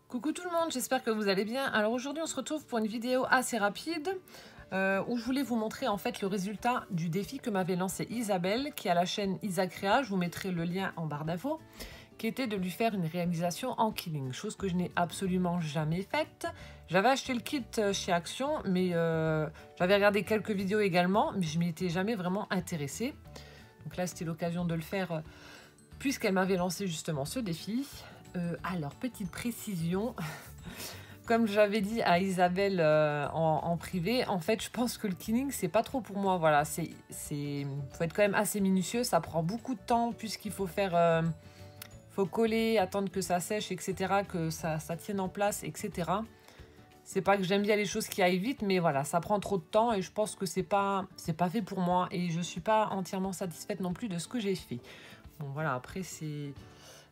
Coucou tout le monde, j'espère que vous allez bien. Alors aujourd'hui on se retrouve pour une vidéo assez rapide où je voulais vous montrer en fait le résultat du défi que m'avait lancé Isabelle qui a la chaîne Isacréa, je vous mettrai le lien en barre d'infos, qui était de lui faire une réalisation en killing, chose que je n'ai absolument jamais faite. J'avais acheté le kit chez Action, mais j'avais regardé quelques vidéos également, mais je m'y étais jamais vraiment intéressée. Donc là c'était l'occasion de le faire puisqu'elle m'avait lancé justement ce défi. Alors, petite précision, comme j'avais dit à Isabelle en privé, en fait, je pense que le killing, c'est pas trop pour moi. Voilà, faut être quand même assez minutieux, ça prend beaucoup de temps puisqu'il faut faire, faut coller, attendre que ça sèche, etc., que ça tienne en place, etc. C'est pas que j'aime bien les choses qui aillent vite, mais voilà, ça prend trop de temps et je pense que c'est pas fait pour moi et je suis pas entièrement satisfaite non plus de ce que j'ai fait. Bon, voilà, après, c'est...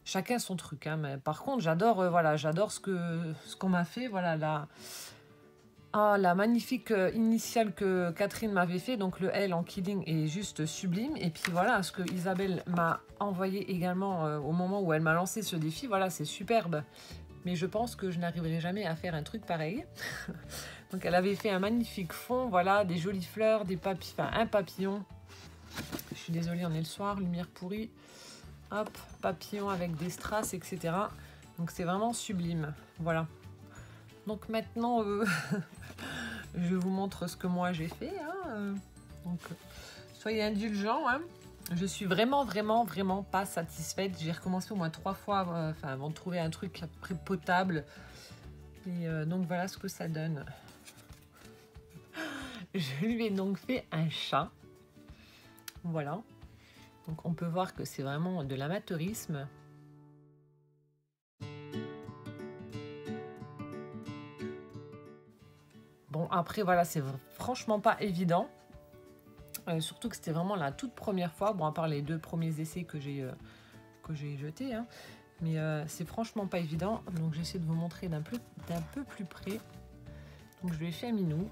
Chacun son truc, hein, mais par contre j'adore voilà, j'adore ce qu'on m'a fait, voilà la magnifique initiale que Catherine m'avait fait, donc le L en killing est juste sublime, et puis voilà ce que Isabelle m'a envoyé également au moment où elle m'a lancé ce défi, voilà c'est superbe, mais je pense que je n'arriverai jamais à faire un truc pareil. Donc elle avait fait un magnifique fond, voilà, des jolies fleurs, des enfin un papillon, je suis désolée on est le soir, lumière pourrie. Hop, papillon avec des strass, etc. Donc c'est vraiment sublime. Voilà. Donc maintenant, je vous montre ce que moi j'ai fait. Hein. Donc, soyez indulgents. Hein. Je suis vraiment pas satisfaite. J'ai recommencé au moins 3 fois avant de trouver un truc à peu près potable. Et donc voilà ce que ça donne. Je lui ai donc fait un chat. Voilà. Donc on peut voir que c'est vraiment de l'amateurisme. Bon après voilà, c'est franchement pas évident. Surtout que c'était vraiment la toute première fois. Bon à part les 2 premiers essais que j'ai jetés. Hein. Mais c'est franchement pas évident. Donc j'essaie de vous montrer d'un peu plus près. Donc je lui ai fait un minou.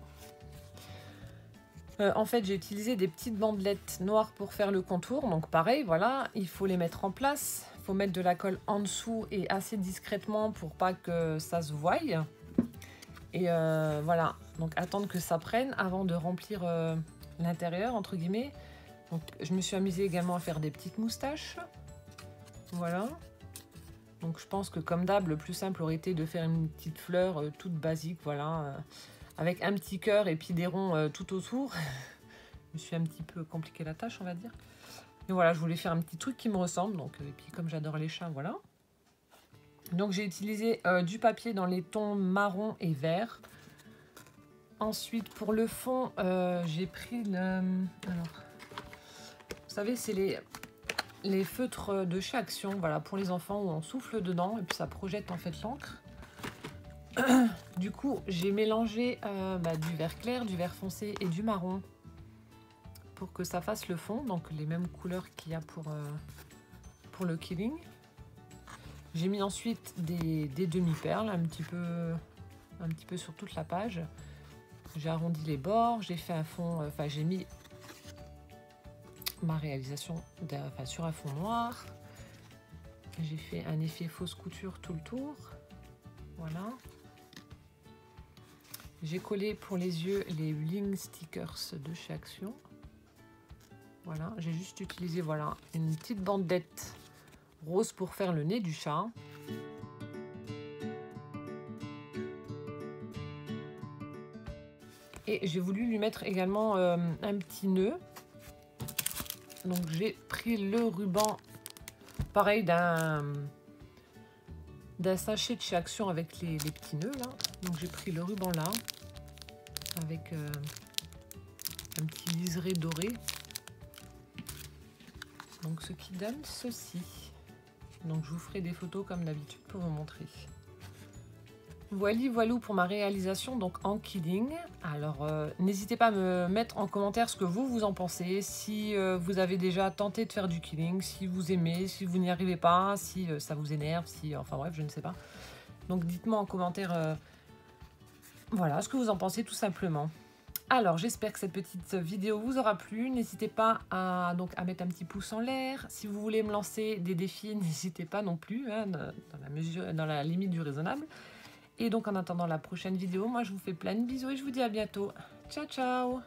En fait, j'ai utilisé des petites bandelettes noires pour faire le contour. Donc pareil, voilà, il faut les mettre en place. Il faut mettre de la colle en dessous et assez discrètement pour pas que ça se voie. Et voilà, donc attendre que ça prenne avant de remplir l'intérieur, entre guillemets. Donc je me suis amusée également à faire des petites moustaches. Voilà. Donc je pense que comme d'hab, le plus simple aurait été de faire une petite fleur toute basique, voilà. Avec un petit cœur et puis des ronds tout autour. Je me suis un petit peu compliqué la tâche, on va dire. Et voilà, je voulais faire un petit truc qui me ressemble. Donc, et puis comme j'adore les chats, voilà. Donc j'ai utilisé du papier dans les tons marron et vert. Ensuite, pour le fond, j'ai pris le... Alors, vous savez, c'est les feutres de chez Action, voilà, pour les enfants où on souffle dedans et puis ça projette en fait l'encre. Du coup, j'ai mélangé du vert clair, du vert foncé et du marron pour que ça fasse le fond, donc les mêmes couleurs qu'il y a pour le killing. J'ai mis ensuite des demi-perles, un petit peu sur toute la page. J'ai arrondi les bords, j'ai fait un fond, j'ai mis ma réalisation sur un fond noir. J'ai fait un effet fausse couture tout le tour. Voilà. J'ai collé pour les yeux les bling stickers de chez Action. Voilà, j'ai juste utilisé voilà, une petite bandette rose pour faire le nez du chat. Et j'ai voulu lui mettre également un petit nœud. Donc j'ai pris le ruban, pareil, d'un sachet de chez Action avec les petits nœuds là. Donc j'ai pris le ruban là, avec un petit liseré doré. Donc ce qui donne ceci. Donc je vous ferai des photos comme d'habitude pour vous montrer. Voilou pour ma réalisation donc en killing. Alors n'hésitez pas à me mettre en commentaire ce que vous en pensez. Si vous avez déjà tenté de faire du killing, si vous aimez, si vous n'y arrivez pas, si ça vous énerve, si enfin bref je ne sais pas. Donc dites-moi en commentaire voilà ce que vous en pensez tout simplement. Alors j'espère que cette petite vidéo vous aura plu, n'hésitez pas à mettre un petit pouce en l'air, si vous voulez me lancer des défis n'hésitez pas non plus, hein, dans la limite du raisonnable. Et donc en attendant la prochaine vidéo, moi je vous fais plein de bisous et je vous dis à bientôt. Ciao ciao.